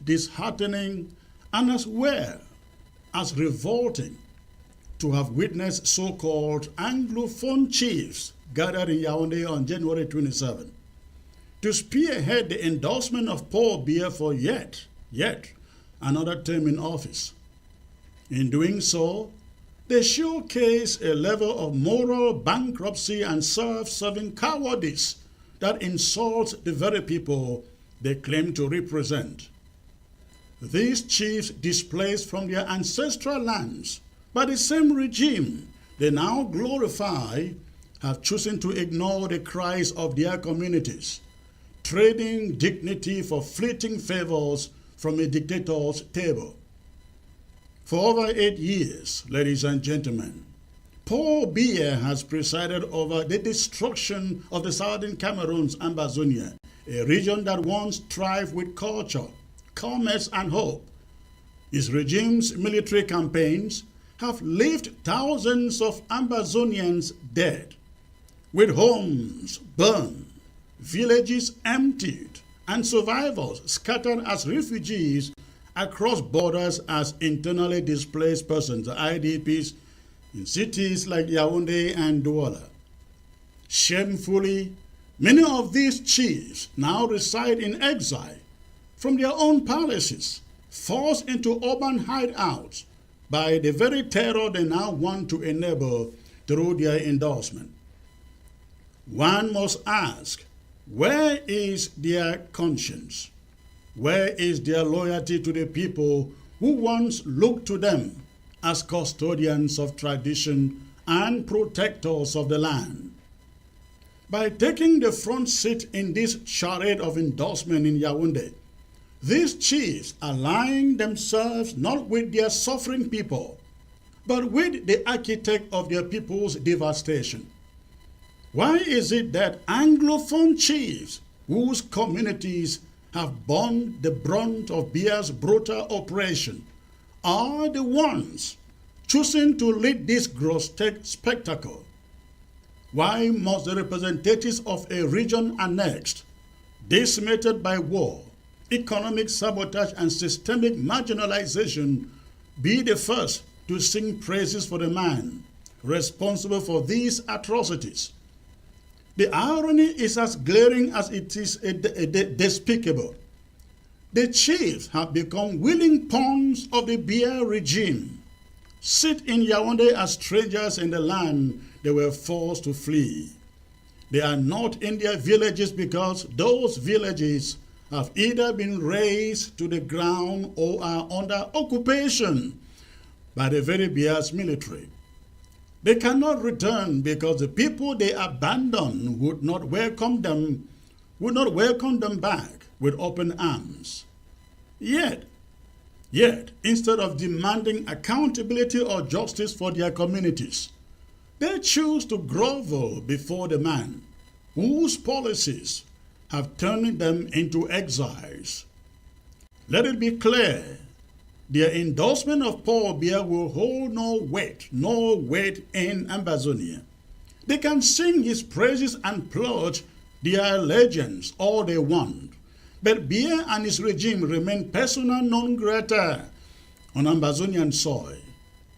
disheartening and as well as revolting to have witnessed so-called Anglophone chiefs gathered in Yaoundé on January 27 to spearhead the endorsement of Paul Biya for yet another term in office. In doing so, they showcase a level of moral bankruptcy and self-serving cowardice that insults the very people they claim to represent. These chiefs displaced from their ancestral lands by the same regime they now glorify have chosen to ignore the cries of their communities, trading dignity for fleeting favors from a dictator's table. For over 8 years, ladies and gentlemen, Paul Biya has presided over the destruction of the southern Cameroon's Ambazonia, a region that once thrived with culture, commerce, and hope. His regime's military campaigns have left thousands of Ambazonians dead, with homes burned, villages emptied, and survivors scattered as refugees across borders as internally displaced persons, IDPs, in cities like Yaoundé and Douala. Shamefully, many of these chiefs now reside in exile from their own palaces, forced into urban hideouts by the very terror they now want to enable through their endorsement. One must ask, where is their conscience? Where is their loyalty to the people who once looked to them as custodians of tradition and protectors of the land? By taking the front seat in this charade of endorsement in Yaoundé, these chiefs align themselves not with their suffering people, but with the architect of their people's devastation. Why is it that Anglophone chiefs, whose communities have borne the brunt of Biya's brutal operation, are the ones choosing to lead this grotesque spectacle? Why must the representatives of a region annexed, decimated by war, economic sabotage, and systemic marginalization be the first to sing praises for the man responsible for these atrocities? The irony is as glaring as it is despicable. The chiefs have become willing pawns of the Biya regime, sit in Yaoundé as strangers in the land they were forced to flee. They are not in their villages because those villages have either been razed to the ground or are under occupation by the very Biya's military. They cannot return because the people they abandoned would not welcome them back with open arms. Yet, instead of demanding accountability or justice for their communities, they choose to grovel before the man whose policies have turned them into exiles. Let it be clear, their endorsement of Paul Biya will hold no weight in Ambazonia. They can sing his praises and pledge their allegiance all they want, but Biya and his regime remain persona non grata on Ambazonian soil.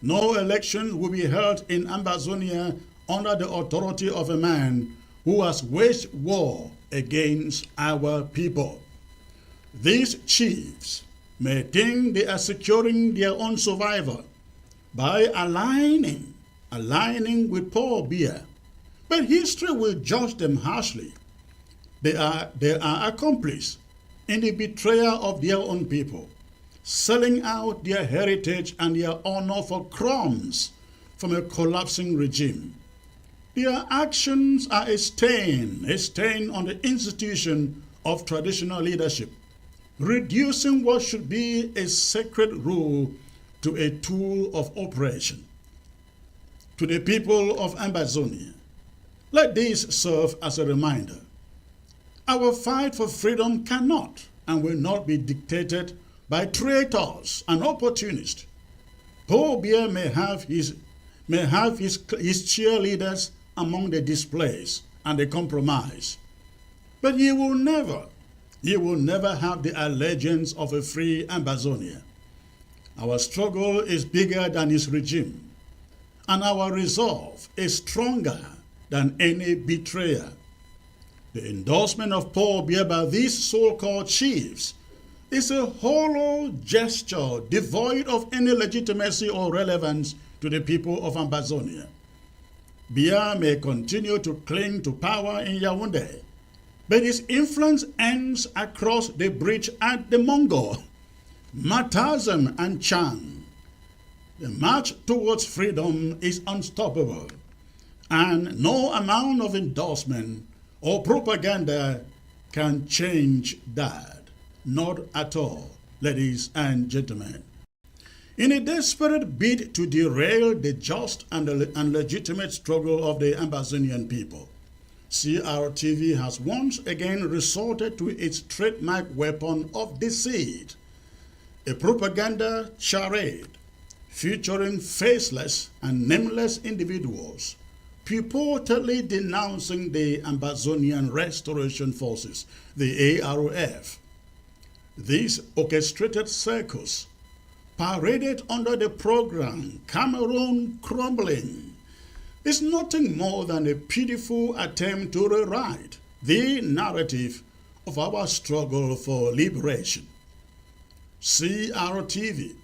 No election will be held in Ambazonia under the authority of a man who has waged war against our people. These chiefs may think they are securing their own survival by aligning with Paul Biya, but history will judge them harshly. They are accomplices in the betrayal of their own people, selling out their heritage and their honor for crumbs from a collapsing regime. Their actions are a stain on the institution of traditional leadership, reducing what should be a sacred rule to a tool of oppression. To the people of Ambazonia, let this serve as a reminder. Our fight for freedom cannot and will not be dictated by traitors and opportunists. Paul Biya may have his cheerleaders among the displaced and the compromised, but he will never you will never have the allegiance of a free Ambazonia. Our struggle is bigger than his regime, and our resolve is stronger than any betrayer. The endorsement of Paul Biya by these so-called chiefs is a hollow gesture devoid of any legitimacy or relevance to the people of Ambazonia. Biya may continue to cling to power in Yaoundé, but his influence ends across the bridge at the Mongol, Matazem and Chang. The march towards freedom is unstoppable, and no amount of endorsement or propaganda can change that. Not at all, ladies and gentlemen. In a desperate bid to derail the just and legitimate struggle of the Ambazonian people, CRTV has once again resorted to its trademark weapon of deceit, a propaganda charade featuring faceless and nameless individuals purportedly denouncing the Ambazonian Restoration Forces, the ARF. This orchestrated circus, paraded under the program Cameroon Crumbling, is nothing more than a pitiful attempt to rewrite the narrative of our struggle for liberation. CRTV,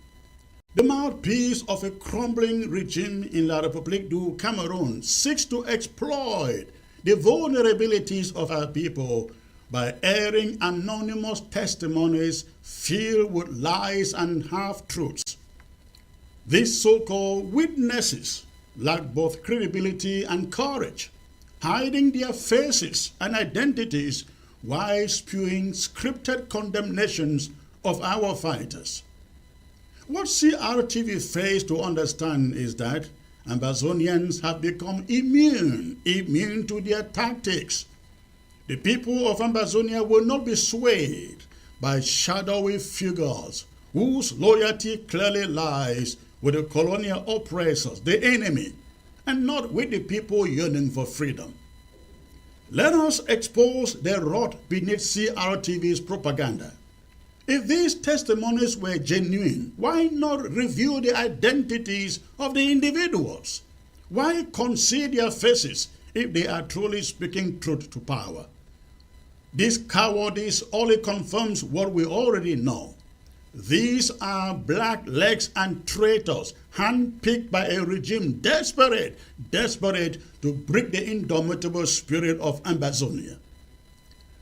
the mouthpiece of a crumbling regime in La Republique du Cameroun, seeks to exploit the vulnerabilities of our people by airing anonymous testimonies filled with lies and half-truths. These so-called witnesses lack both credibility and courage, hiding their faces and identities while spewing scripted condemnations of our fighters. What CRTV fails to understand is that Ambazonians have become immune to their tactics. The people of Ambazonia will not be swayed by shadowy figures whose loyalty clearly lies with the colonial oppressors, the enemy, and not with the people yearning for freedom. Let us expose the rot beneath CRTV's propaganda. If these testimonies were genuine, why not reveal the identities of the individuals? Why conceal their faces if they are truly speaking truth to power? This cowardice only confirms what we already know. These are blacklegs and traitors, handpicked by a regime desperate to break the indomitable spirit of Ambazonia.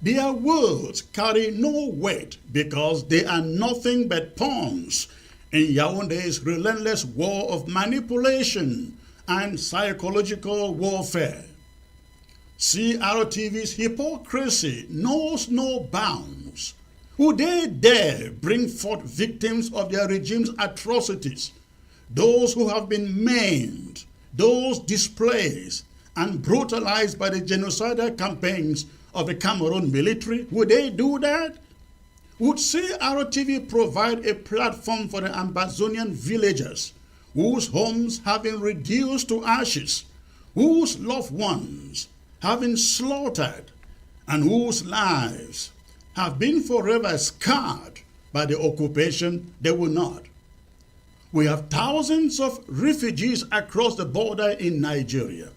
Their words carry no weight because they are nothing but pawns in Yaoundé's relentless war of manipulation and psychological warfare. CRTV's hypocrisy knows no bounds. Would they dare bring forth victims of their regime's atrocities, those who have been maimed, those displaced and brutalized by the genocidal campaigns of the Cameroon military? Would they do that? Would CRTV provide a platform for the Ambazonian villagers whose homes have been reduced to ashes, whose loved ones have been slaughtered, and whose lives have been forever scarred by the occupation? They will not. We have thousands of refugees across the border in Nigeria.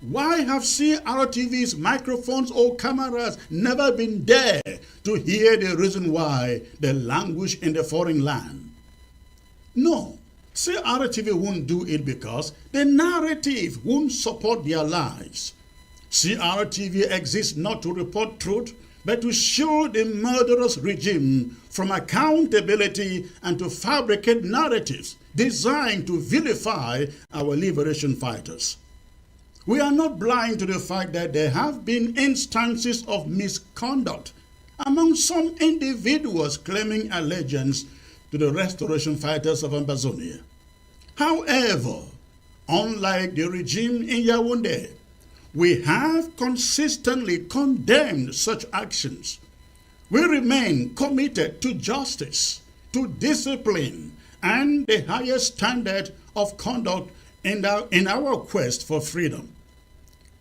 Why have CRTV's microphones or cameras never been there to hear the reason why they languish in the foreign land? No, CRTV won't do it because the narrative won't support their lies. CRTV exists not to report truth, but to shield the murderous regime from accountability and to fabricate narratives designed to vilify our liberation fighters. We are not blind to the fact that there have been instances of misconduct among some individuals claiming allegiance to the restoration fighters of Ambazonia. However, unlike the regime in Yaoundé, we have consistently condemned such actions. We remain committed to justice, to discipline, and the highest standard of conduct in our quest for freedom.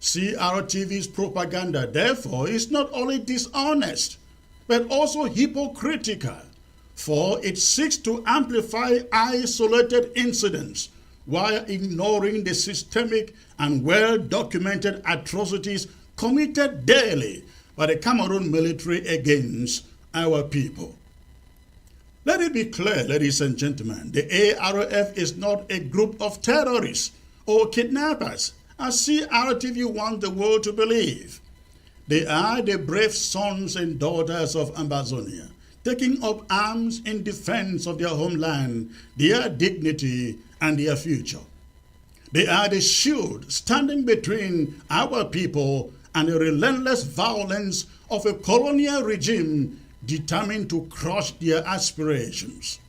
CRTV's propaganda, therefore, is not only dishonest, but also hypocritical, for it seeks to amplify isolated incidents while ignoring the systemic and well-documented atrocities committed daily by the Cameroon military against our people. Let it be clear, ladies and gentlemen, the ARF is not a group of terrorists or kidnappers, as CRTV wants the world to believe. They are the brave sons and daughters of Ambazonia, taking up arms in defense of their homeland, their dignity, and their future. They are the shield standing between our people and the relentless violence of a colonial regime determined to crush their aspirations.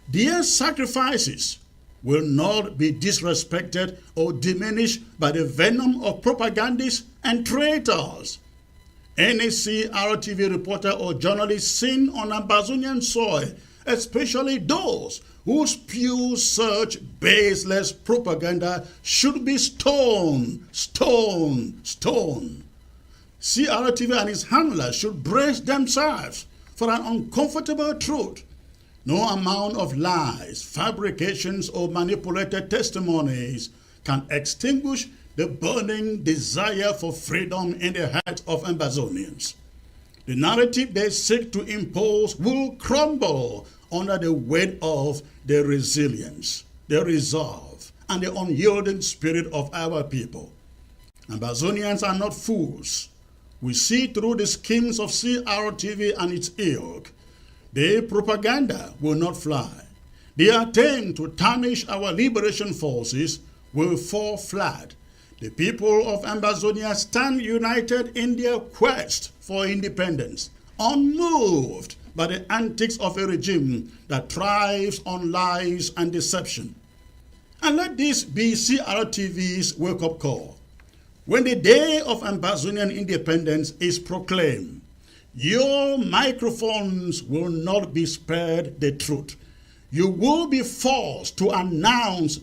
Their sacrifices will not be disrespected or diminished by the venom of propagandists and traitors. Any CRTV reporter or journalist seen on Ambazonian soil, especially those who spew such baseless propaganda, should be stoned, stoned, stoned. CRTV and its handlers should brace themselves for an uncomfortable truth. No amount of lies, fabrications, or manipulated testimonies can extinguish the burning desire for freedom in the hearts of Ambazonians. The narrative they seek to impose will crumble under the weight of the resilience, the resolve, and the unyielding spirit of our people. Ambazonians are not fools. We see through the schemes of CRTV and its ilk. Their propaganda will not fly. Their attempt to tarnish our liberation forces will fall flat. The people of Ambazonia stand united in their quest for independence, unmoved by the antics of a regime that thrives on lies and deception. And let this be CRTV's wake-up call. When the day of Ambazonian independence is proclaimed, your microphones will not be spared the truth. You will be forced to announce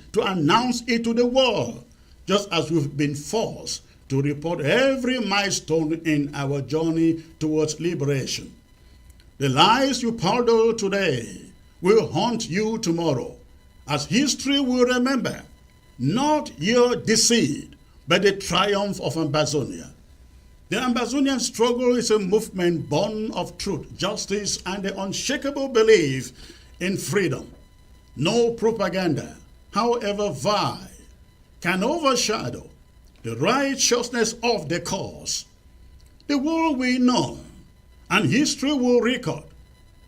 it to the world, just as we've been forced to report every milestone in our journey towards liberation. The lies you peddle today will haunt you tomorrow, as history will remember not your deceit, but the triumph of Ambazonia. The Ambazonian struggle is a movement born of truth, justice, and the unshakable belief in freedom. No propaganda, however vile, can overshadow the righteousness of the cause. The world will know, and history will record,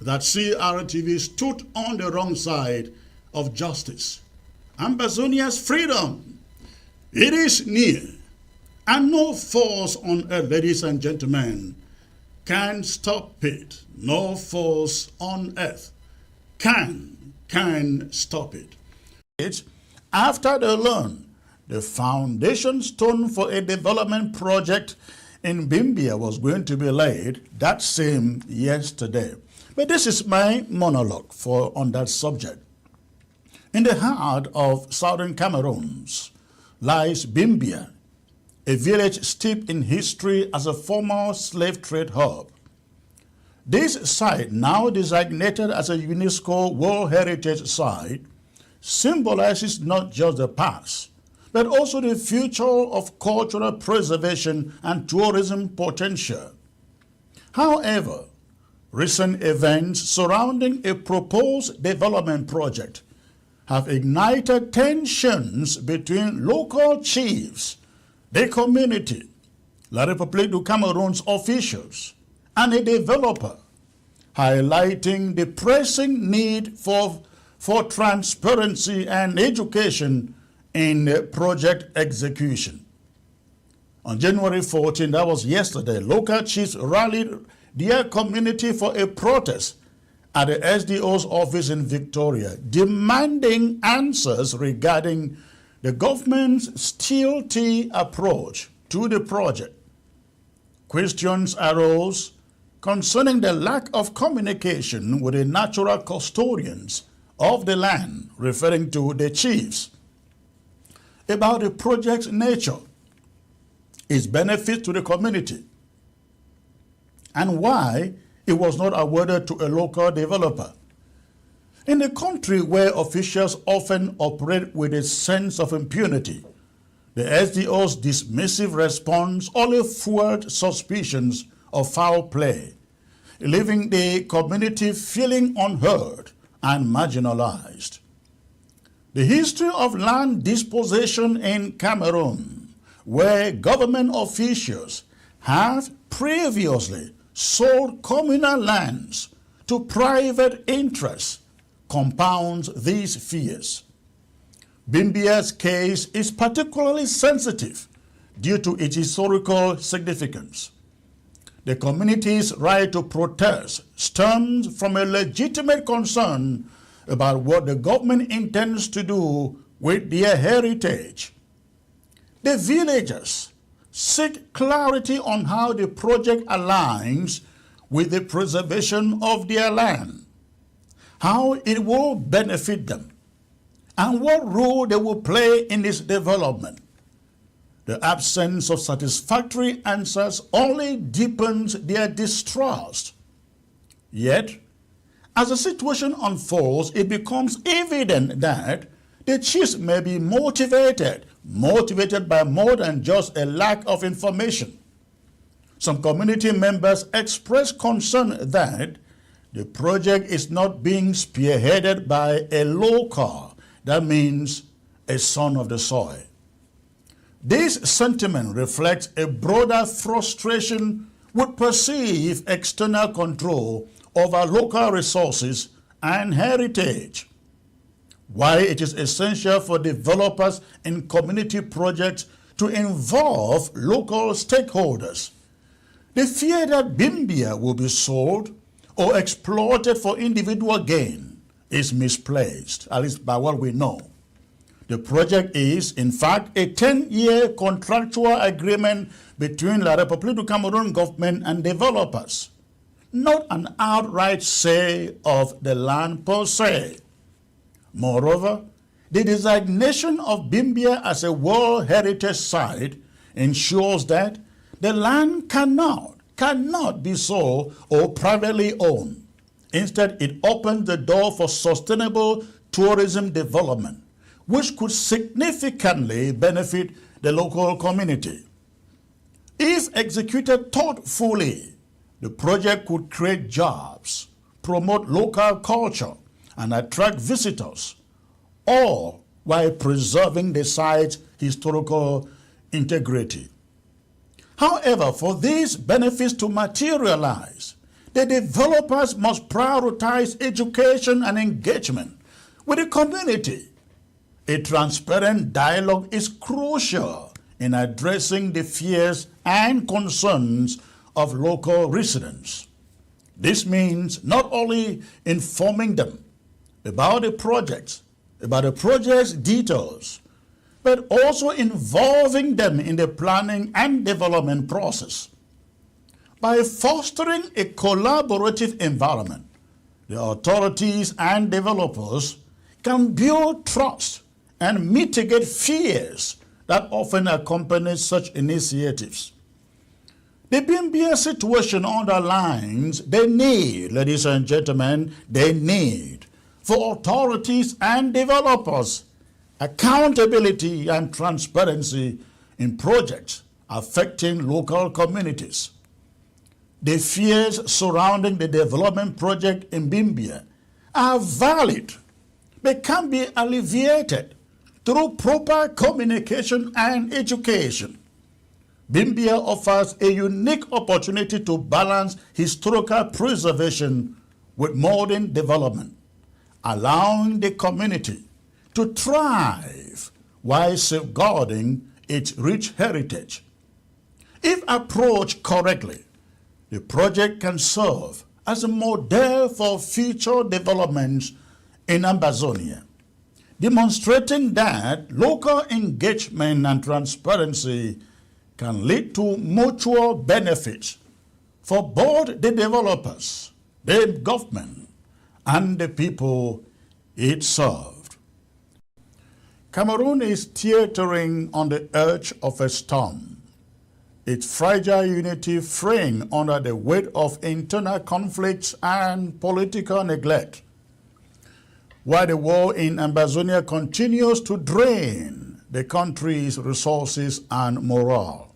that CRTV stood on the wrong side of justice. Ambazonia's freedom, it is near, and no force on earth, ladies and gentlemen, can stop it. No force on earth can stop it. After they learn the foundation stone for a development project in Bimbia was going to be laid that same yesterday. But this is my monologue on that subject. In the heart of southern Cameroon lies Bimbia, a village steeped in history as a former slave trade hub. This site, now designated as a UNESCO World Heritage Site, symbolizes not just the past, but also the future of cultural preservation and tourism potential. However, recent events surrounding a proposed development project have ignited tensions between local chiefs, the community, La Republique du Cameroun's officials, and a developer, highlighting the pressing need for transparency and education in project execution. On January 14, that was yesterday, local chiefs rallied their community for a protest at the SDO's office in Victoria, demanding answers regarding the government's stealthy approach to the project. Questions arose concerning the lack of communication with the natural custodians of the land, referring to the chiefs, about the project's nature, its benefit to the community, and why it it was not awarded to a local developer. In a country where officials often operate with a sense of impunity, the SDO's dismissive response only fueled suspicions of foul play, leaving the community feeling unheard and marginalized. The history of land dispossession in Cameroon, where government officials have previously sold communal lands to private interests, compounds these fears. Bimbia's case is particularly sensitive due to its historical significance. The community's right to protest stems from a legitimate concern about what the government intends to do with their heritage. The villagers seek clarity on how the project aligns with the preservation of their land, how it will benefit them, and what role they will play in its development. The absence of satisfactory answers only deepens their distrust. Yet, as the situation unfolds, it becomes evident that the chiefs may be motivated by more than just a lack of information. Some community members express concern that the project is not being spearheaded by a local, that means a son of the soil. This sentiment reflects a broader frustration with perceived external control over local resources and heritage. Why it is essential for developers in community projects to involve local stakeholders. The fear that Bimbia will be sold or exploited for individual gain is misplaced, at least by what we know. The project is, in fact, a 10-year contractual agreement between the Republique du Cameroun government and developers, not an outright sale of the land per se. Moreover, the designation of Bimbia as a World Heritage Site ensures that the land cannot be sold or privately owned. Instead, it opens the door for sustainable tourism development, which could significantly benefit the local community. If executed thoughtfully, the project could create jobs, promote local culture, and attract visitors, all while preserving the site's historical integrity. However, for these benefits to materialize, the developers must prioritize education and engagement with the community. A transparent dialogue is crucial in addressing the fears and concerns of local residents. This means not only informing them about the project's details, but also involving them in the planning and development process. By fostering a collaborative environment, the authorities and developers can build trust and mitigate fears that often accompany such initiatives. The Bimbia situation underlines the need, ladies and gentlemen, the need for authorities and developers, accountability and transparency in projects affecting local communities. The fears surrounding the development project in Bimbia are valid, but can be alleviated through proper communication and education. Bimbia offers a unique opportunity to balance historical preservation with modern development, allowing the community to thrive while safeguarding its rich heritage. If approached correctly, the project can serve as a model for future developments in Ambazonia, demonstrating that local engagement and transparency can lead to mutual benefits for both the developers, the government, and the people it served. Cameroon is teetering on the edge of a storm. its fragile unity fraying under the weight of internal conflicts and political neglect. While the war in Ambazonia continues to drain the country's resources and morale.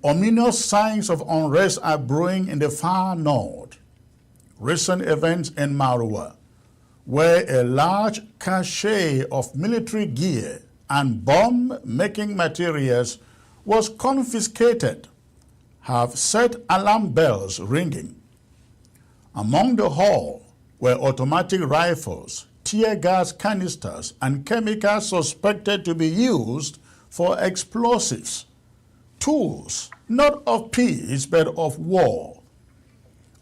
Ominous signs of unrest are brewing in the far north. Recent events in Marua, where a large cache of military gear and bomb-making materials was confiscated, have set alarm bells ringing. Among the haul were automatic rifles, tear gas canisters, and chemicals suspected to be used for explosives, tools not of peace but of war.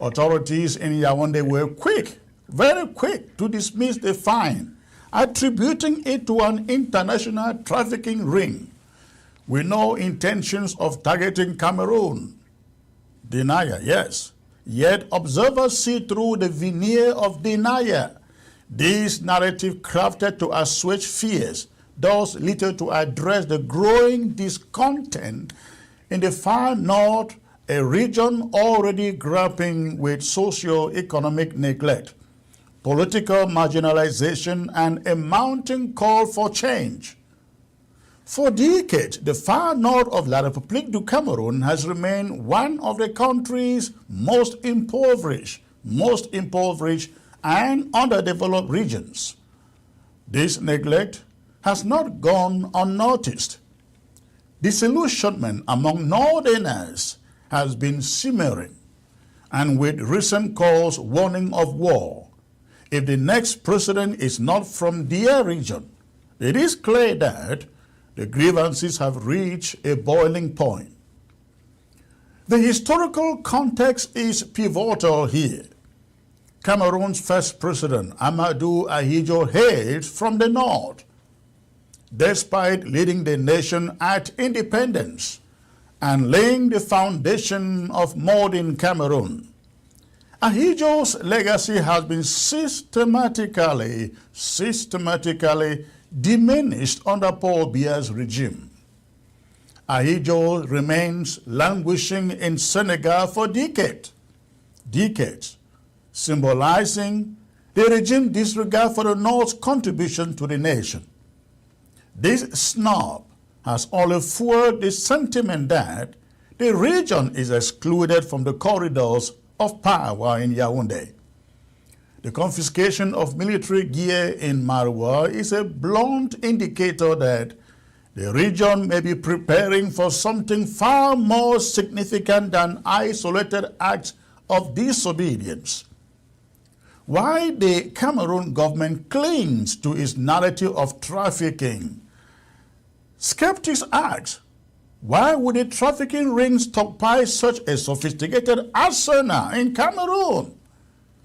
Authorities in Yaoundé were quick, very quick, to dismiss the find, attributing it to an international trafficking ring with no intentions of targeting Cameroon. Denial, yes. Yet observers see through the veneer of denial. This narrative crafted to assuage fears does little to address the growing discontent in the far north, a region already grappling with socio-economic neglect, political marginalization, and a mounting call for change. For decades, the far north of la Republique du Cameroun has remained one of the country's most impoverished and underdeveloped regions. This neglect has not gone unnoticed. Disillusionment among northerners has been simmering, and with recent calls warning of war, if the next president is not from their region, it is clear that the grievances have reached a boiling point. The historical context is pivotal here. Cameroon's first president, Amadou Ahidjo, hails from the north. Despite leading the nation at independence and laying the foundation of modern Cameroon, Ahidjo's legacy has been systematically diminished under Paul Biya's regime. Ahidjo remains languishing in Senegal for decades, symbolizing the regime's disregard for the North's contribution to the nation. This snub has only fueled the sentiment that the region is excluded from the corridors of power in Yaoundé. The confiscation of military gear in Marua is a blunt indicator that the region may be preparing for something far more significant than isolated acts of disobedience. Why the Cameroon government clings to its narrative of trafficking, skeptics ask, why would the trafficking ring stockpile such a sophisticated arsenal in Cameroon?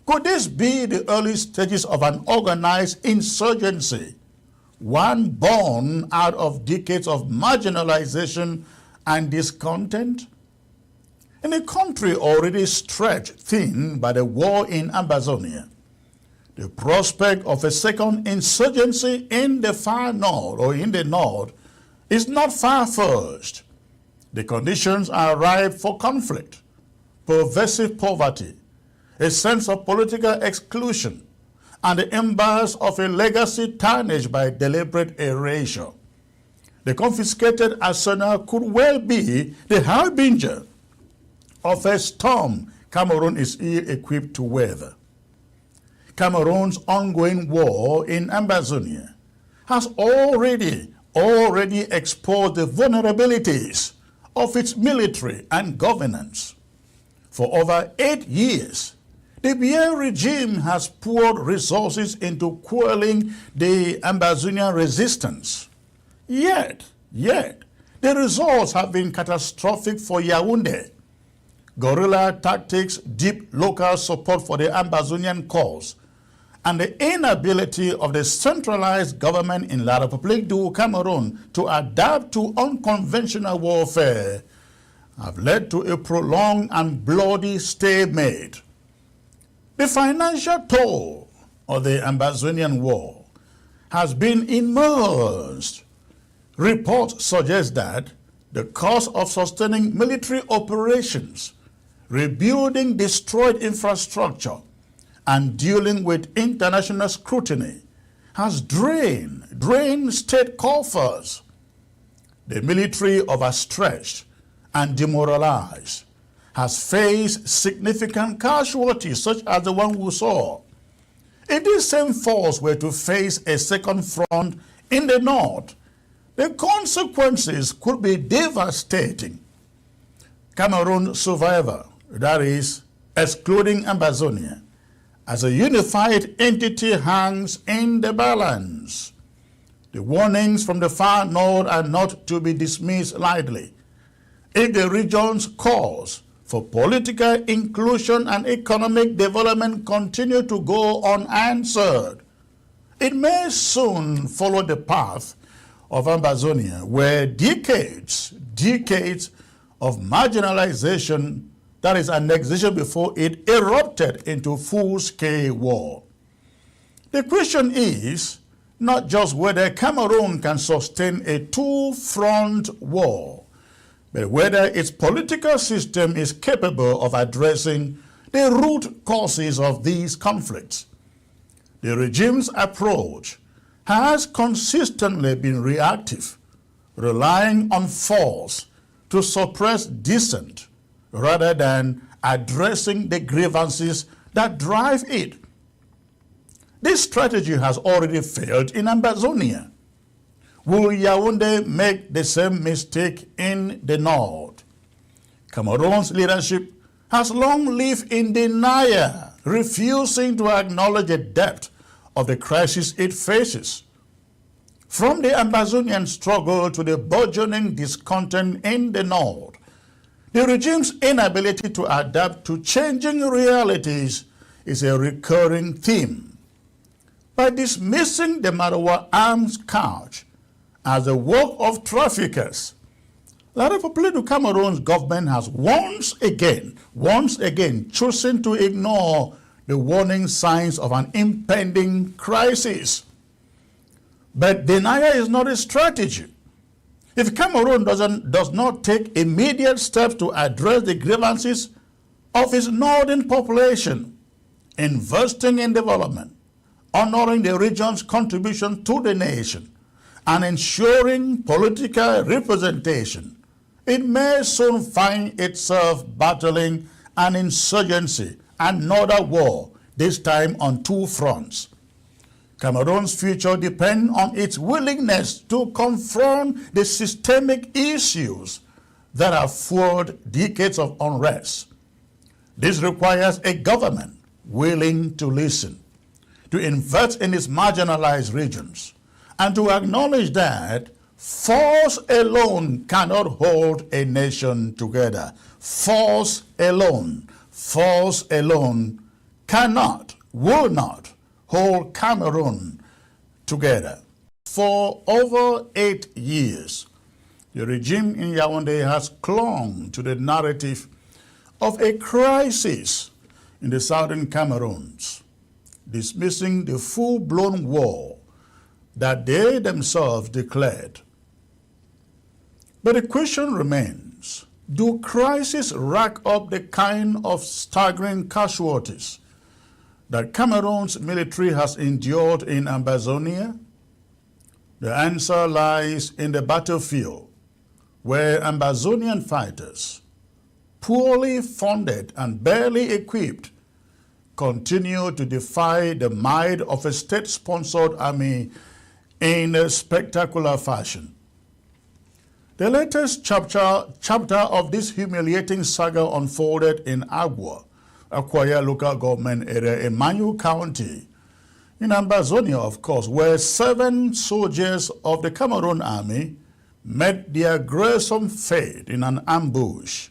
Could this be the early stages of an organized insurgency, one born out of decades of marginalization and discontent? In a country already stretched thin by the war in Ambazonia, the prospect of a second insurgency in the far north or in the north is not far-fetched. The conditions are ripe for conflict, pervasive poverty, a sense of political exclusion, and the embers of a legacy tarnished by deliberate erasure. The confiscated arsenal could well be the harbinger of a storm Cameroon is ill-equipped to weather. Cameroon's ongoing war in Ambazonia has already exposed the vulnerabilities of its military and governance. For over 8 years, the Biya regime has poured resources into quelling the Ambazonian resistance. Yet, the results have been catastrophic for Yaoundé. Guerrilla tactics, deep local support for the Ambazonian cause, and the inability of the centralized government in La Republique du Cameroun to adapt to unconventional warfare have led to a prolonged and bloody stalemate. The financial toll of the Ambazonian war has been immense. Reports suggest that the cost of sustaining military operations, rebuilding destroyed infrastructure, and dealing with international scrutiny has drained state coffers. The military, overstretched and demoralized, has faced significant casualties such as the one we saw. If this same force were to face a second front in the north, the consequences could be devastating. Cameroon survivor, that is, excluding Ambazonia, as a unified entity hangs in the balance. The warnings from the far north are not to be dismissed lightly. If the region's calls for political inclusion and economic development continue to go unanswered, it may soon follow the path of Ambazonia, where decades of marginalization, that is annexation, before it erupted into full-scale war. The question is not just whether Cameroon can sustain a two-front war, but whether its political system is capable of addressing the root causes of these conflicts. The regime's approach has consistently been reactive, relying on force to suppress dissent rather than addressing the grievances that drive it. This strategy has already failed in Ambazonia. Will Yaoundé make the same mistake in the north? Cameroon's leadership has long lived in denial, refusing to acknowledge the depth of the crisis it faces. From the Ambazonian struggle to the burgeoning discontent in the north, the regime's inability to adapt to changing realities is a recurring theme. By dismissing the Marawa arms cache as the work of traffickers, the Republique du Cameroun's government has once again chosen to ignore the warning signs of an impending crisis. But denial is not a strategy. If Cameroon does not take immediate steps to address the grievances of its northern population, investing in development, honoring the region's contribution to the nation, and ensuring political representation, it may soon find itself battling an insurgency, another war, this time on two fronts. Cameroon's future depends on its willingness to confront the systemic issues that have fueled decades of unrest. This requires a government willing to listen, to invest in its marginalized regions, and to acknowledge that force alone cannot hold a nation together. Force alone cannot, will not hold Cameroon together. For over 8 years, the regime in Yaoundé has clung to the narrative of a crisis in the southern Cameroons, dismissing the full-blown war that they themselves declared. But the question remains, do crises rack up the kind of staggering casualties that Cameroon's military has endured in Ambazonia? The answer lies in the battlefield, where Ambazonian fighters, poorly funded and barely equipped, continue to defy the might of a state-sponsored army in a spectacular fashion. The latest chapter of this humiliating saga unfolded in Akwaya local government area in Manu County, in Ambazonia, of course, where 7 soldiers of the Cameroon army met their gruesome fate in an ambush.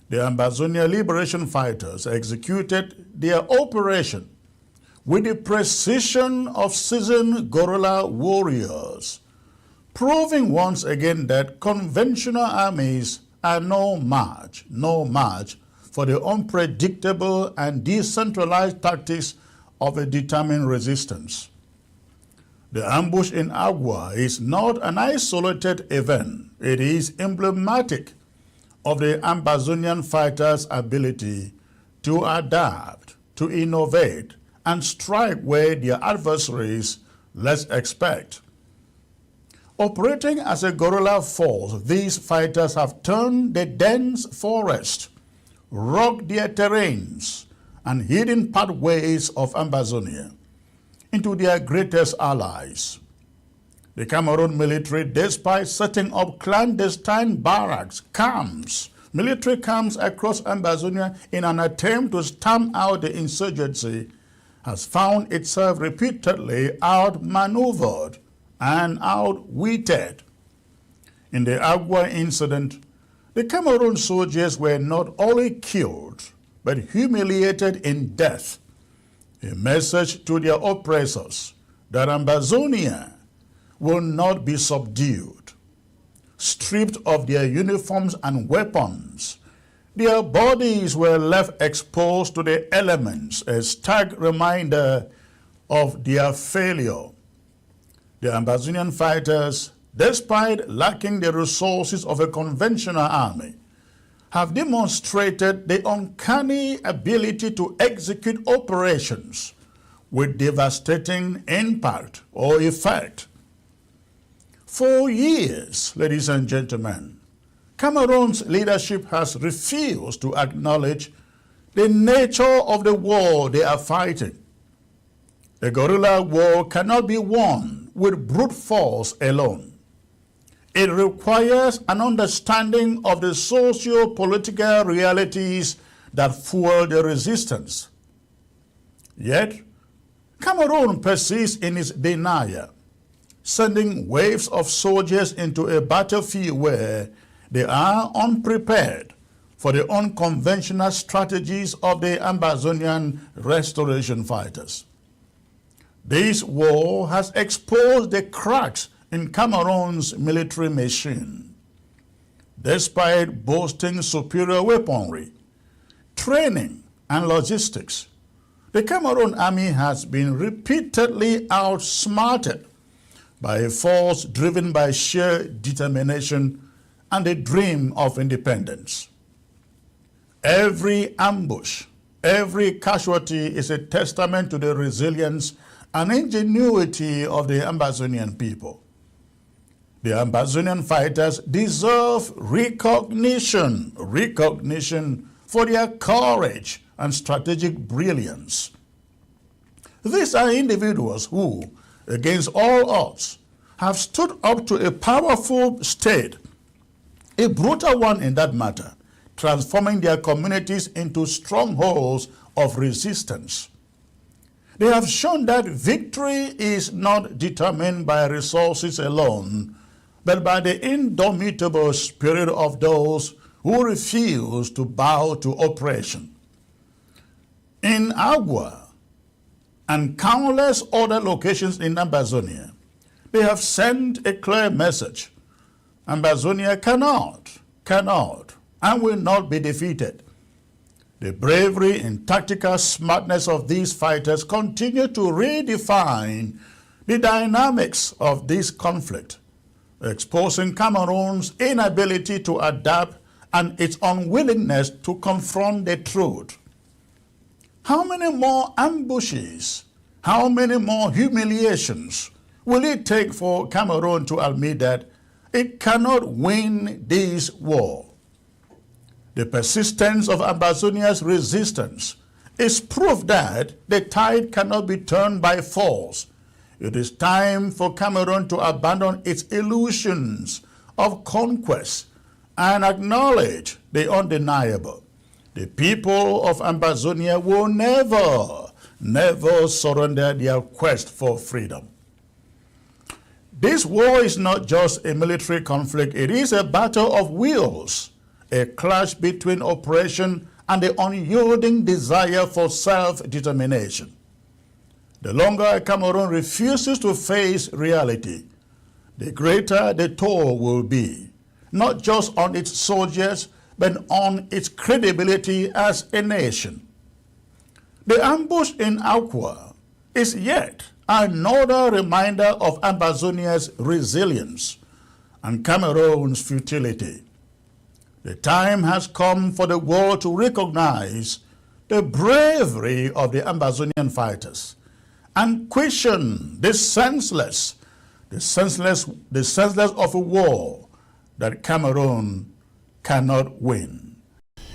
The Ambazonia liberation fighters executed their operation with the precision of seasoned guerrilla warriors, proving once again that conventional armies are no match for the unpredictable and decentralized tactics of a determined resistance. The ambush in Agua is not an isolated event. it is emblematic of the Ambazonian fighters' ability to adapt, to innovate, and strike where their adversaries less expect. Operating as a guerrilla force, these fighters have turned the dense forest, rocked their terrains, and hidden pathways of Ambazonia into their greatest allies. The Cameroon military, despite setting up clandestine barracks, camps, military camps across Ambazonia in an attempt to stamp out the insurgency, has found itself repeatedly outmaneuvered and outwitted. In the Agua incident, the Cameroon soldiers were not only killed, but humiliated in death. A message to their oppressors that Ambazonia will not be subdued. Stripped of their uniforms and weapons, their bodies were left exposed to the elements, a stark reminder of their failure. The Ambazonian fighters, despite lacking the resources of a conventional army, have demonstrated the uncanny ability to execute operations with devastating impact or effect. For years, ladies and gentlemen, Cameroon's leadership has refused to acknowledge the nature of the war they are fighting. The guerrilla war cannot be won with brute force alone. It requires an understanding of the socio-political realities that fuel the resistance. Yet, Cameroon persists in its denial, sending waves of soldiers into a battlefield where they are unprepared for the unconventional strategies of the Ambazonian restoration fighters. This war has exposed the cracks in Cameroon's military machine. Despite boasting superior weaponry, training, and logistics, the Cameroon army has been repeatedly outsmarted by a force driven by sheer determination and the dream of independence. Every ambush, every casualty is a testament to the resilience and ingenuity of the Ambazonian people. The Ambazonian fighters deserve recognition for their courage and strategic brilliance. These are individuals who, against all odds, have stood up to a powerful state, a brutal one in that matter, transforming their communities into strongholds of resistance. They have shown that victory is not determined by resources alone, but by the indomitable spirit of those who refuse to bow to oppression. In Agua and countless other locations in Ambazonia, they have sent a clear message. Ambazonia cannot, and will not be defeated. The bravery and tactical smartness of these fighters continue to redefine the dynamics of this conflict, exposing Cameroon's inability to adapt and its unwillingness to confront the truth. How many more ambushes, how many more humiliations will it take for Cameroon to admit that it cannot win this war? The persistence of Ambazonia's resistance is proof that the tide cannot be turned by force. It is time for Cameroon to abandon its illusions of conquest and acknowledge the undeniable. The people of Ambazonia will never surrender their quest for freedom. This war is not just a military conflict, it is a battle of wills, a clash between oppression and the unyielding desire for self-determination. The longer Cameroon refuses to face reality, the greater the toll will be, not just on its soldiers, but on its credibility as a nation. The ambush in Agua is yet another reminder of Ambazonia's resilience and Cameroon's futility. The time has come for the world to recognize the bravery of the Ambazonian fighters and question the senseless of a war that Cameroon cannot win.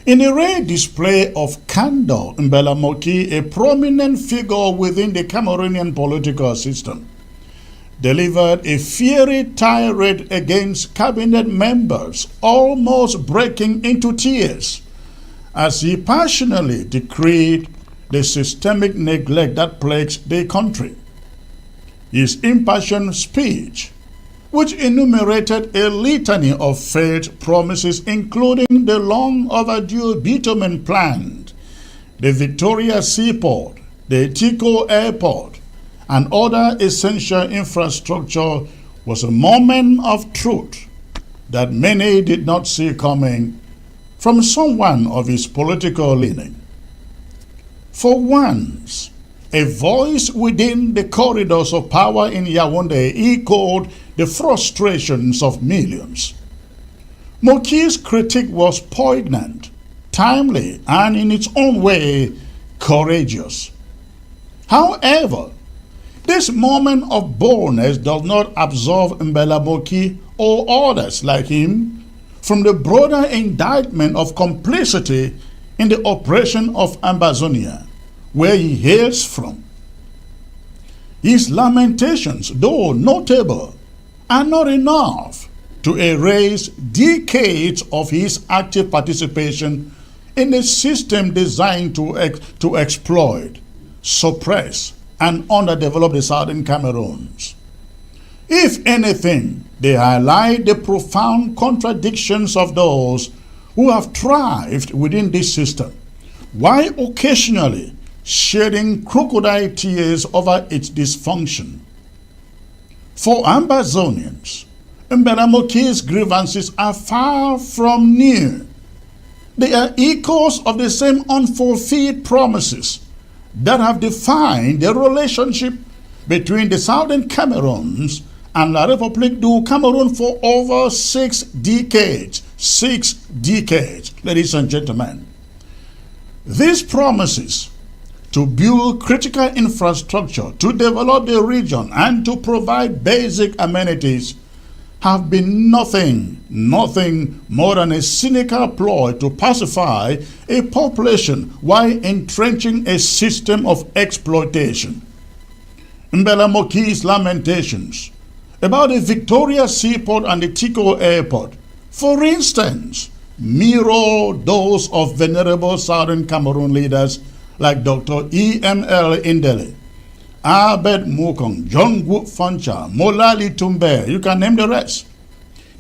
In a rare display of candor, Mbella Moki, a prominent figure within the Cameroonian political system, delivered a fiery tirade against cabinet members, almost breaking into tears, as he passionately decreed the systemic neglect that plagues the country. His impassioned speech, which enumerated a litany of failed promises, including the long overdue bitumen plant, the Victoria Seaport, the Tico Airport, and other essential infrastructure, was a moment of truth that many did not see coming from someone of his political leaning. For once, a voice within the corridors of power in Yaoundé echoed the frustrations of millions. Moki's critique was poignant, timely, and in its own way, courageous. However, this moment of boldness does not absolve Mbella Moki or others like him from the broader indictment of complicity in the oppression of Ambazonia, where he hails from. His lamentations, though notable, are not enough to erase decades of his active participation in a system designed to exploit, suppress, and underdevelop the southern Cameroons. If anything, they highlight the profound contradictions of those who have thrived within this system, while occasionally shedding crocodile tears over its dysfunction. For Ambazonians, Mbella Moki's grievances are far from new. They are echoes of the same unfulfilled promises that have defined the relationship between the southern Cameroons and la Republique du Cameroun for over 6 decades. 6 decades, ladies and gentlemen. These promises to build critical infrastructure, to develop the region, and to provide basic amenities have been nothing more than a cynical ploy to pacify a population while entrenching a system of exploitation. Mbella Moki's lamentations about the Victoria Seaport and the Tico Airport, for instance, mirror those of venerable southern Cameroon leaders like Dr. E.M.L. Indele, Albert Mukong, John Wood Fancha, Molali Tumbe, you can name the rest.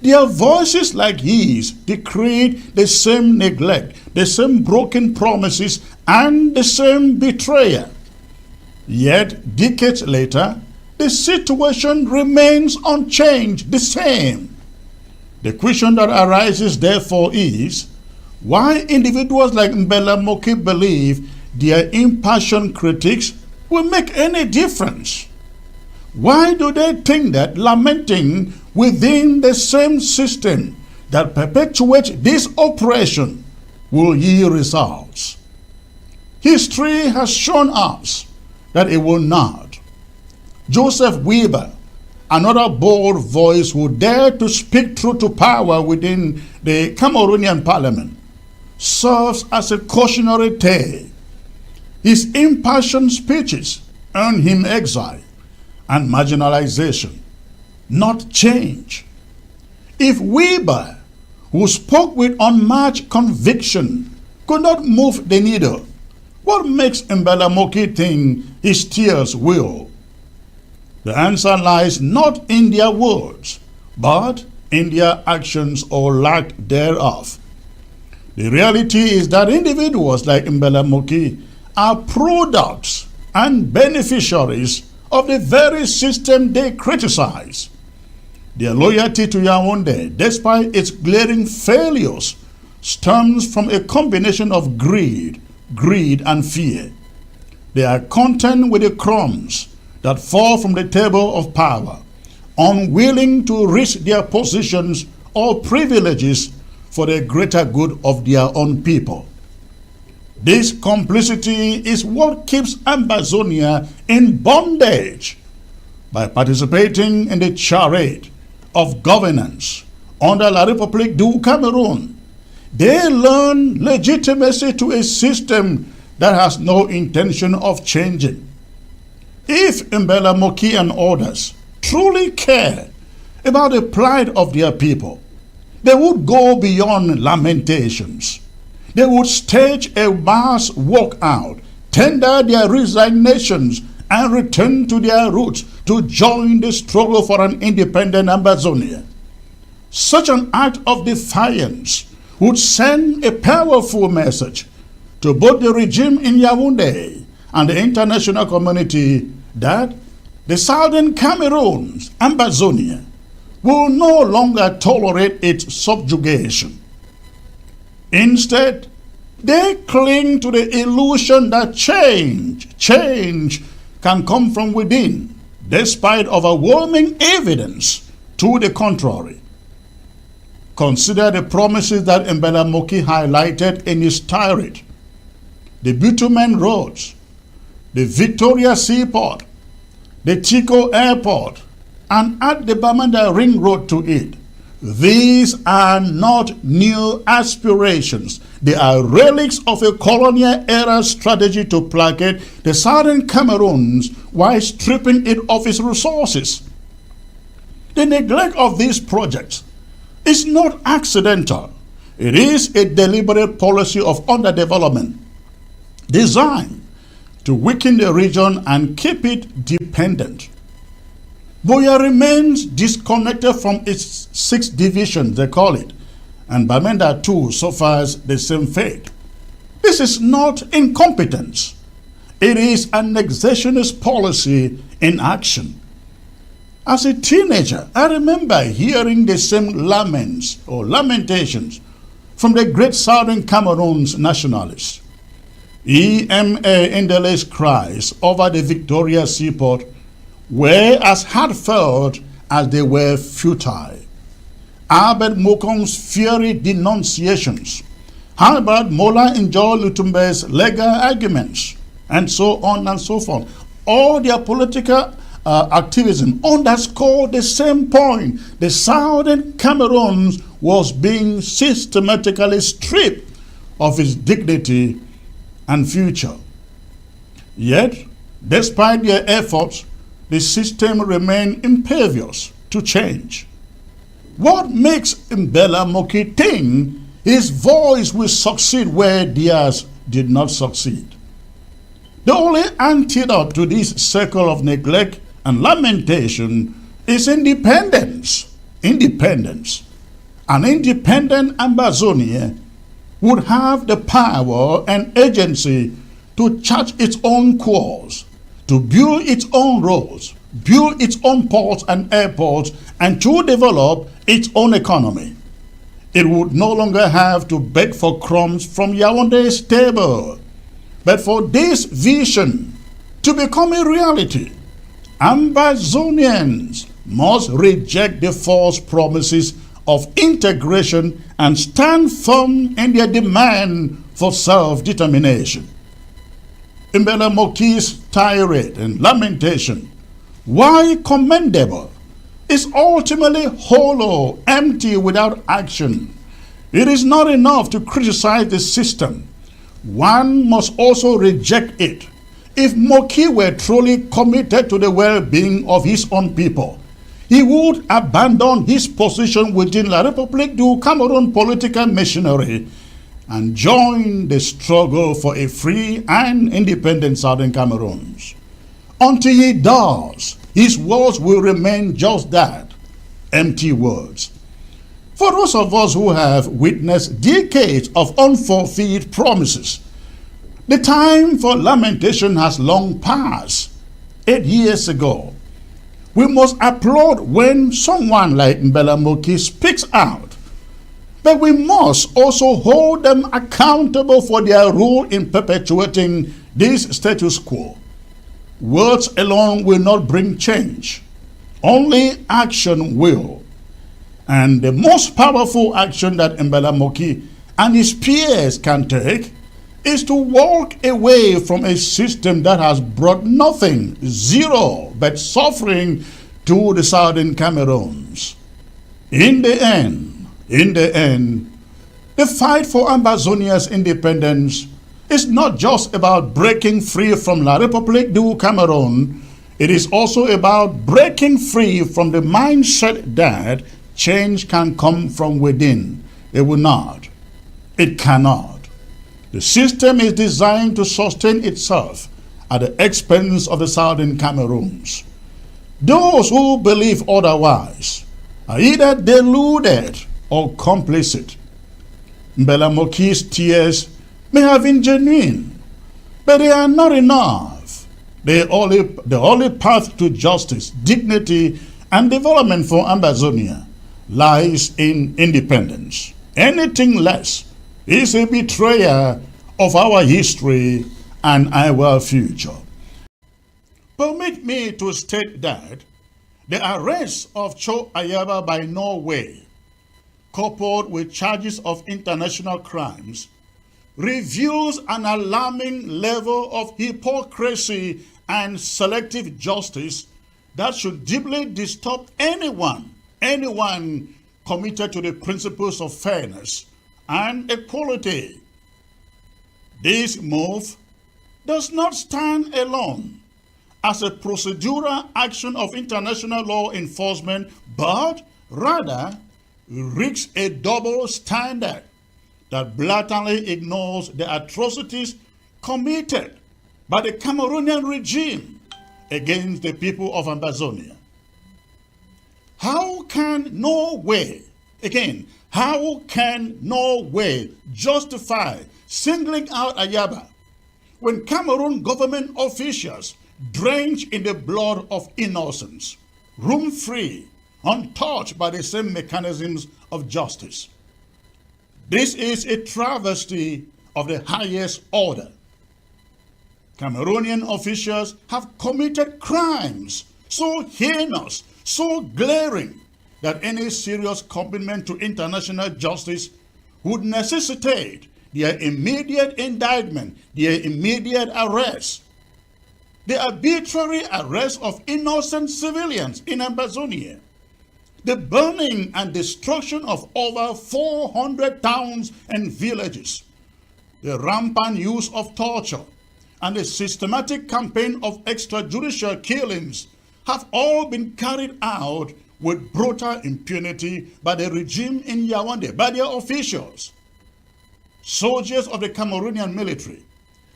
Their voices like his decreed the same neglect, the same broken promises, and the same betrayal. Yet, decades later, the situation remains unchanged, the same. The question that arises, therefore, is why individuals like Mbella Moki believe their impassioned critics will make any difference. Why do they think that lamenting within the same system that perpetuates this oppression will yield results? History has shown us that it will not. Joseph Weber, another bold voice who dared to speak truth to power within the Cameroonian parliament, serves as a cautionary tale. His impassioned speeches earned him exile and marginalization, not change. If Weber, who spoke with unmatched conviction, could not move the needle, what makes Mbella Moki think his tears will? The answer lies not in their words, but in their actions or lack thereof. The reality is that individuals like Mbella Moki are products and beneficiaries of the very system they criticize. Their loyalty to Yaoundé, despite its glaring failures, stems from a combination of greed, and fear. They are content with the crumbs that fall from the table of power unwilling to risk their positions or privileges for the greater good of their own people. This complicity is what keeps Ambazonia in bondage by participating in the charade of governance under la Republique du Cameroun. They learn legitimacy to a system that has no intention of changing. If Mbella Moki and others truly care about the plight of their people, they would go beyond lamentations. They would stage a mass walkout, tender their resignations, and return to their roots to join the struggle for an independent Ambazonia. Such an act of defiance would send a powerful message to both the regime in Yaoundé and the international community that the southern Cameroon's Ambazonia will no longer tolerate its subjugation. Instead, they cling to the illusion that change can come from within, despite overwhelming evidence to the contrary. Consider the promises that Mbella Moki highlighted in his tirade. The bitumen roads, the Victoria Seaport, the Chico Airport, and add the Bamanda Ring Road to it. These are not new aspirations. They are relics of a colonial-era strategy to placate the southern Cameroons while stripping it of its resources. The neglect of these projects is not accidental. It is a deliberate policy of underdevelopment designed to weaken the region and keep it dependent. Biya remains disconnected from its 6 divisions, they call it, and Bamenda too suffers the same fate. This is not incompetence. It is an annexationist policy in action. As a teenager, I remember hearing the same laments or lamentations from the great southern Cameroon's nationalists. EMA Indele's cries over the Victoria Seaport were as heartfelt as they were futile. Albert Mokong's fiery denunciations, Albert Mola Njol Lutumbe's legal arguments, and so on and so forth. All their political activism underscored the same point. The southern Cameroon was being systematically stripped of its dignity and future. Yet, despite their efforts, the system remained impervious to change. What makes Mbella Moki think his voice will succeed where theirs did not succeed? The only antidote to this circle of neglect and lamentation is independence. Independence. An independent Ambazonia would have the power and agency to chart its own course, to build its own roads, build its own ports and airports, and to develop its own economy. It would no longer have to beg for crumbs from Yaoundé's table. But for this vision to become a reality, Ambazonians must reject the false promises of integration and stand firm in their demand for self-determination. Mbella Moki's tirade and lamentation, while commendable, is ultimately hollow, empty, without action. It is not enough to criticize the system. One must also reject it. If Moki were truly committed to the well-being of his own people, he would abandon his position within la Republique du Cameroun political machinery and join the struggle for a free and independent Southern Cameroon. Until he does, his words will remain just that, empty words. For those of us who have witnessed decades of unfulfilled promises, the time for lamentation has long passed. 8 years ago, we must applaud when someone like Mbella Moki speaks out. But we must also hold them accountable for their role in perpetuating this status quo. Words alone will not bring change. Only action will. And the most powerful action that Mbella Moki and his peers can take is to walk away from a system that has brought nothing, zero, but suffering to the southern Cameroons. In the end, the fight for Ambazonia's independence is not just about breaking free from la Republique du Cameroun. It is also about breaking free from the mindset that change can come from within. It will not. It cannot. The system is designed to sustain itself at the expense of the southern Cameroons. Those who believe otherwise are either deluded or complicit. Mbella Moki's tears may have been genuine, but they are not enough. The only path to justice, dignity, and development for Ambazonia lies in independence. Anything less is a betrayal of our history and our future. Permit me to state that the arrest of Cho Ayaba by Norway, coupled with charges of international crimes, reveals an alarming level of hypocrisy and selective justice that should deeply disturb anyone committed to the principles of fairness and equality. This move does not stand alone as a procedural action of international law enforcement, but rather reeks a double standard that blatantly ignores the atrocities committed by the Cameroonian regime against the people of Ambazonia. How can Norway justify singling out Ayaba when Cameroon government officials drenched in the blood of innocents, room-free, untouched by the same mechanisms of justice? This is a travesty of the highest order. Cameroonian officials have committed crimes so heinous, so glaring, that any serious commitment to international justice would necessitate their immediate indictment, their immediate arrest. The arbitrary arrest of innocent civilians in Ambazonia, the burning and destruction of over 400 towns and villages, the rampant use of torture, and the systematic campaign of extrajudicial killings have all been carried out with brutal impunity by the regime in Yaoundé, by their officials. Soldiers of the Cameroonian military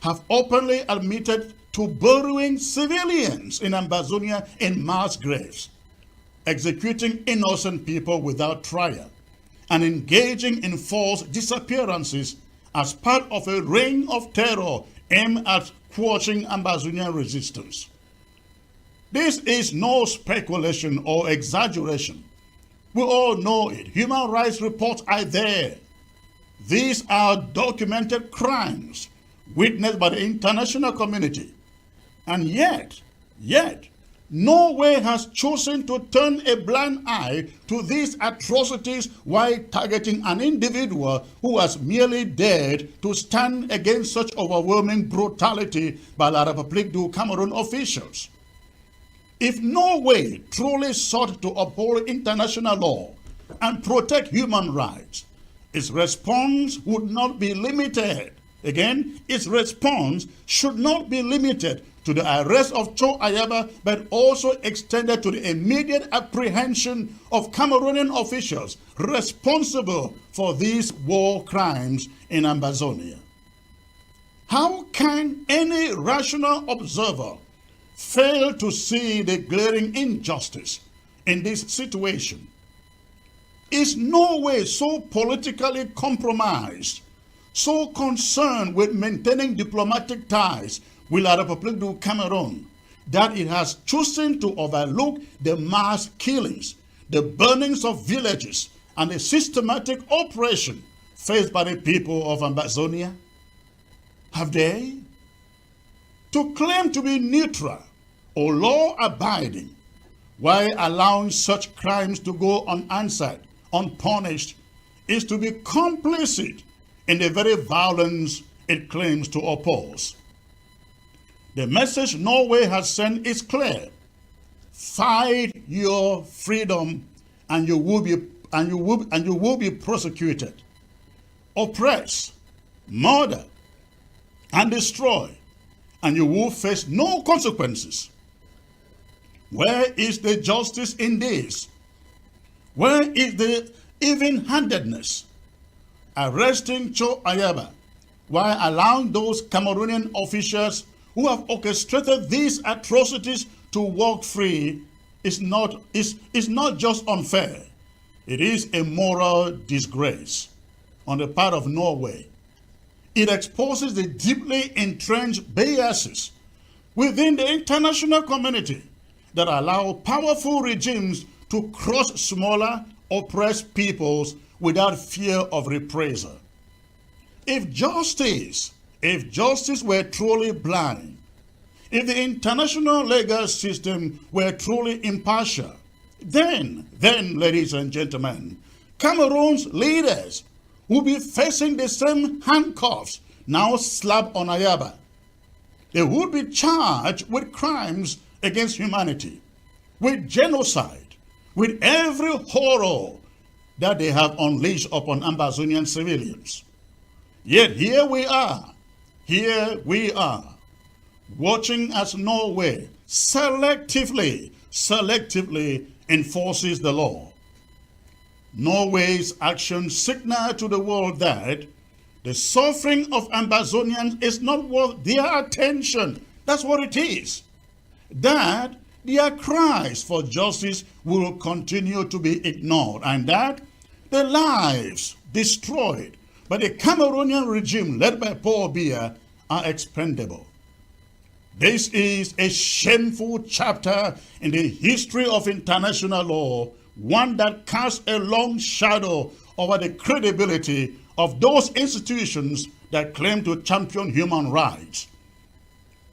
have openly admitted to burying civilians in Ambazonia in mass graves, executing innocent people without trial, and engaging in forced disappearances as part of a reign of terror aimed at quashing Ambazonian resistance. This is no speculation or exaggeration. We all know it. Human rights reports are there. These are documented crimes witnessed by the international community. And yet, Norway has chosen to turn a blind eye to these atrocities while targeting an individual who has merely dared to stand against such overwhelming brutality by la Republique du Cameroun officials. If Norway truly sought to uphold international law and protect human rights, its response would not be limited. Again, its response should not be limited to the arrest of Cho Ayaba, but also extended to the immediate apprehension of Cameroonian officials responsible for these war crimes in Ambazonia. How can any rational observer fail to see the glaring injustice in this situation? Is Norway so politically compromised, so concerned with maintaining diplomatic ties with la Republique du Cameroun, that it has chosen to overlook the mass killings, the burnings of villages, and the systematic oppression faced by the people of Ambazonia? Have they? To claim to be neutral or law-abiding while allowing such crimes to go unanswered, unpunished, is to be complicit in the very violence it claims to oppose. The message Norway has sent is clear. Fight your freedom and you will be prosecuted. Oppress, murder, and destroy, and you will face no consequences. Where is the justice in this? Where is the even-handedness? Arresting Cho Ayaba while allowing those Cameroonian officials who have orchestrated these atrocities to walk free is not just unfair. It is a moral disgrace on the part of Norway. It exposes the deeply entrenched biases within the international community that allow powerful regimes to crush smaller, oppressed peoples without fear of reprisal. If justice were truly blind, if the international legal system were truly impartial, then, ladies and gentlemen, Cameroon's leaders will be facing the same handcuffs now slapped on Ayaba. They would be charged with crimes against humanity, with genocide, with every horror that they have unleashed upon Ambazonian civilians. Yet here we are, watching as Norway selectively enforces the law. Norway's actions signal to the world that the suffering of Ambazonians is not worth their attention. That's what it is. That their cries for justice will continue to be ignored, and that the lives destroyed by the Cameroonian regime led by Paul Biya are expendable. This is a shameful chapter in the history of international law, one that casts a long shadow over the credibility of those institutions that claim to champion human rights.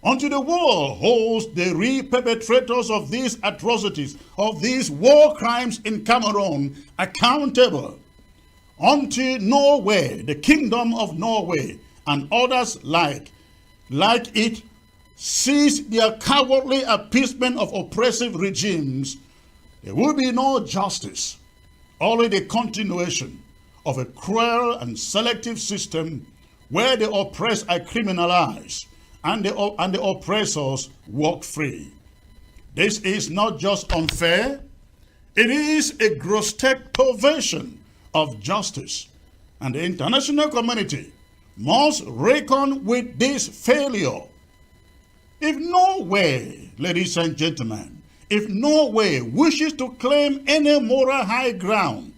Until the world holds the real perpetrators of these atrocities, of these war crimes in Cameroon, accountable, until Norway, the Kingdom of Norway, and others like it, cease their cowardly appeasement of oppressive regimes, there will be no justice, only the continuation of a cruel and selective system where the oppressed are criminalized and the oppressors walk free. This is not just unfair, it is a grotesque perversion of justice, and the international community must reckon with this failure. If Norway, ladies and gentlemen, if Norway wishes to claim any moral high ground,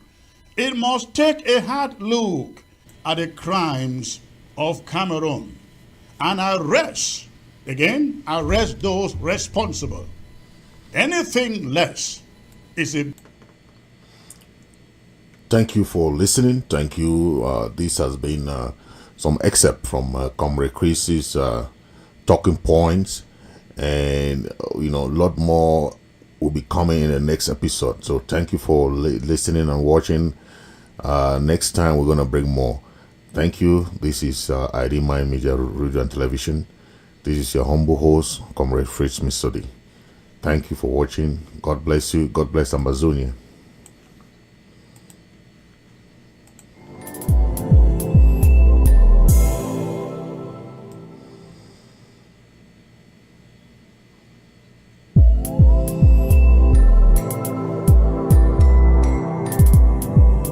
it must take a hard look at the crimes of Cameroon and arrest those responsible. Anything less is a... Thank you for listening. Thank you. This has been some excerpt from Comrade Chris's talking points, and a lot more will be coming in the next episode. So thank you for listening and watching. Next time we're gonna bring more. Thank you. This is ID Mind Media Radio and Television. This is your humble host, Comrade Fritz Misodi. Thank you for watching. God bless you. God bless Ambazonia.